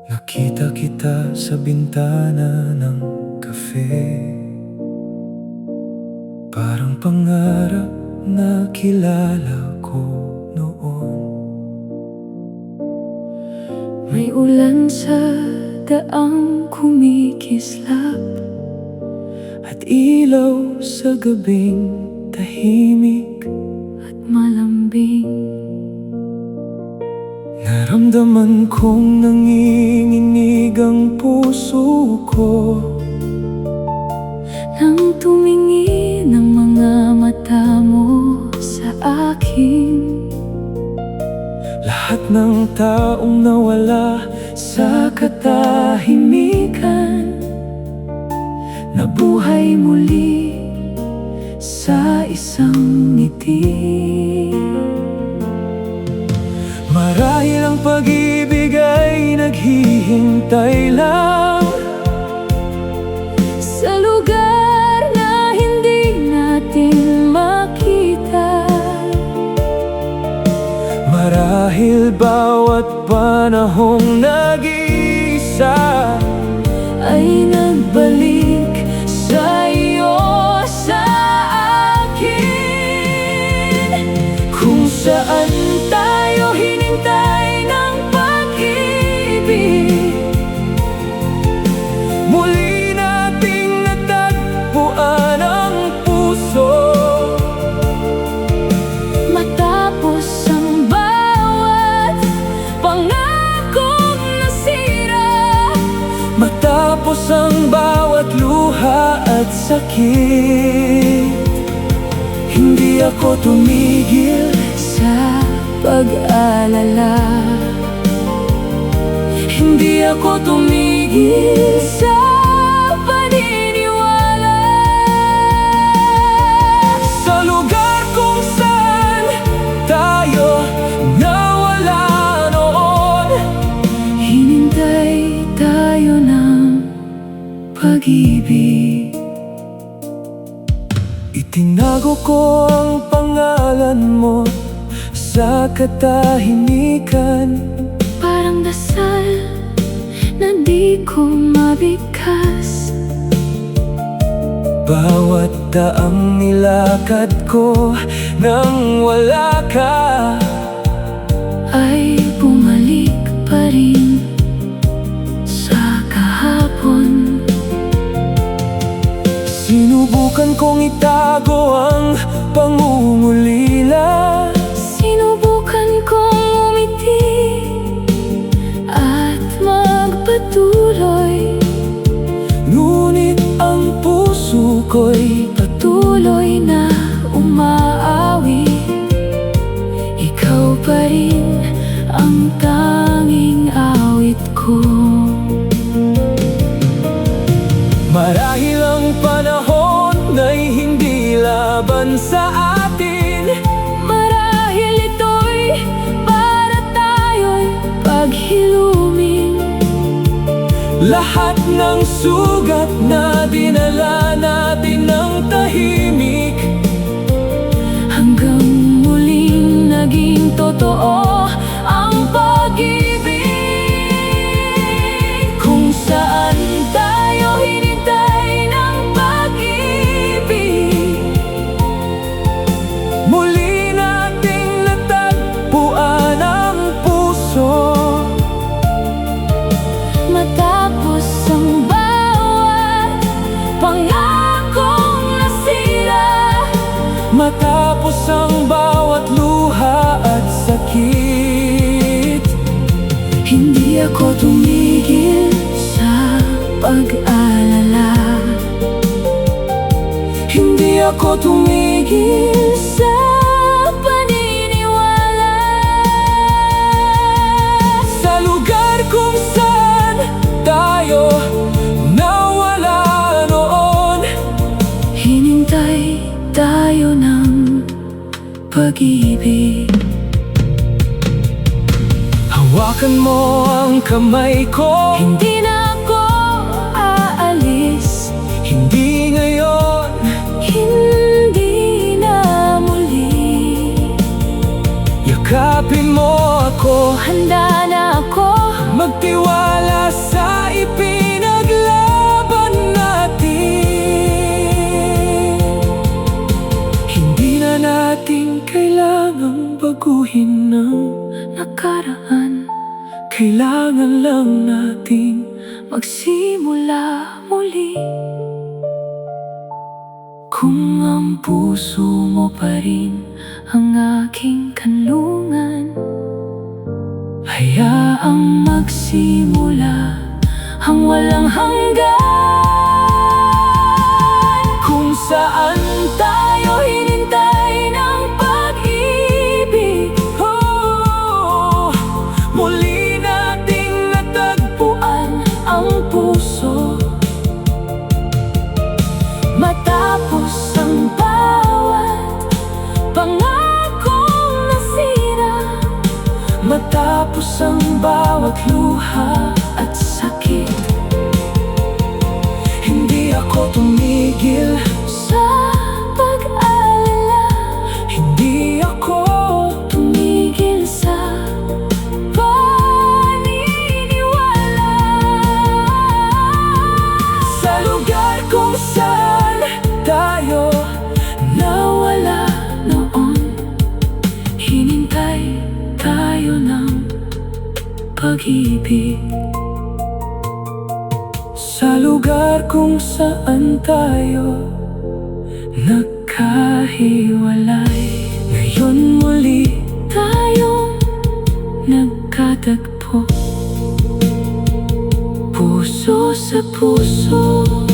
Nakita kita sa bintana ng kafe, parang pangarap na kilala ko noon. May ulan sa daang kumikislap, At ilaw sa gabing tahimik, at malambing. naramdaman kong nanginginig ang puso ko. Nang tumingin ang mga mata mo sa akin, Lahat ng taong nawala sa katahimikan, nabuhay muli sa isang ngiti. Marahil ang pag-ibig ay naghihintay lang Sa lugar na hindi natin makita. Marahil bawat panahong nag-iisa Ay nagbalik sa iyo, sa akin. kung saan Tayo hinintay ng pag-ibig, muli nating natagpuan ang puso. matapos ang bawat pangakong nasira. Matapos ang bawat luha at sakit, hindi ako tumigil Sa pag-alala, Hindi ako tumigil sa paniniwala. sa lugar kung saan tayo nawala noon. Hinintay tayo ng pag-ibig. Itinago ko ang pangalan mo sa katahimikan, Parang dasal na di ko mabigkas. bawat daang nilakad ko nang wala ka. Ay bumalik pa rin sa kahapon. Sinubukan kong itago ang pangungulila, Sinubukan kong umiti at magpatuloy. ngunit ang puso ko'y Patuloy na umaawi. Ikaw pa rin ang tanging awit ko. marahil ang panahon ay hindi laban sa atin. Marahil ito'y para tayo'y paghilumin. Lahat ng sugat na dinala natin ng tahimik, Hanggang muling naging totoo ang pag-ibig. kung saan Tayo hinintay ng pag-ibig, muli nating natagpuan ang puso. matapos ang bawat pangakong nasira. Matapos ang bawat luha at sakit, Hindi ako tumigil sa pag-alala. hindi ako tumigil Sa paniniwala. sa lugar kung saan tayo nawala noon. Hinintay tayo ng pag-ibig. Hawakan mo ang kamay ko, Hindi na nakaraan. Kailangan lang nating Magsimula muli. kung ang puso mo pa rin Ang aking kanlungan, hayaang magsimula ang walang hanggan. kung saan tayo hinintay ng pag-ibig. Oh, muli nating natagpuan ang puso. Matapos ang bawat pangakong nasira, Matapos ang bawat luha at sakit, hindi ako tumigil. sa pag-alala, Hindi ako tumigil sa paniniwala. sa lugar kung saan tayo Nawala noon, hinintay tayo ng pag-ibig. sa lugar kung saan tayo nagkahiwalay. Ngayon muli Tayong nagkatagpo, puso sa puso.